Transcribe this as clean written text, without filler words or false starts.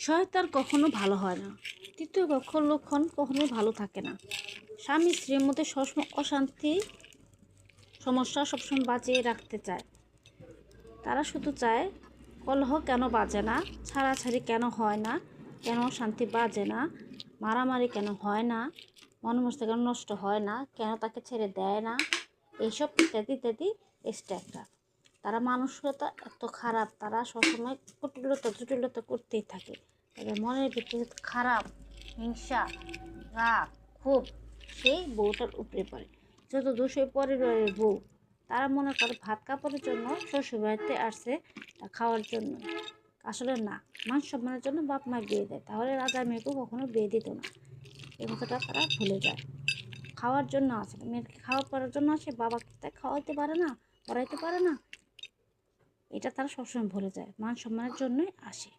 শয়তান কখনো ভালো হয় না। তৃতীয় লক্ষণ কখনোই ভালো থাকে না। স্বামী স্ত্রীর মধ্যে সবসময় অশান্তি, সমস্যা সবসময় বাঁচিয়ে রাখতে চায়। তারা শুধু চায় কলহ কেন বাজে না, ছাড়াছাড়ি কেন হয় না, কেন শান্তি বাজে না, মারামারি কেন হয় না, মনোমস্ত কেন নষ্ট হয় না, কেন তাকে ছেড়ে দেয় না, এইসব ইত্যাদি ইত্যাদি এক্সট্রা। তারা মানসিকতা এত খারাপ, তারা সবসময় জটিলতা করতেই থাকে। তাদের মনের ভিতরে খারাপ, হিংসা, রাগ, ক্ষোভ সেই বউটার উপরে পড়ে। যত দোষ ওই পরিবারের বউ। তারা মনে করে ভাত কাপড়ের জন্য শ্বশুরবাড়িতে আসছে, তা খাওয়ার জন্য। আসলে না, মান সম্মানের জন্য বাপ মা বিয়ে দেয়, তাহলে রাজার মেয়েকেও কখনো বিয়ে দিত না। এই কথাটা তারা ভুলে যায়। খাওয়ার জন্য আসে, মেয়েকে খাওয়া পড়ার জন্য আসে, বাবাকে তাই খাওয়াইতে পারে না, পড়াইতে পারে না, এটা তারা সবসময় ভুলে যায়। মান সম্মানের জন্যই আসে।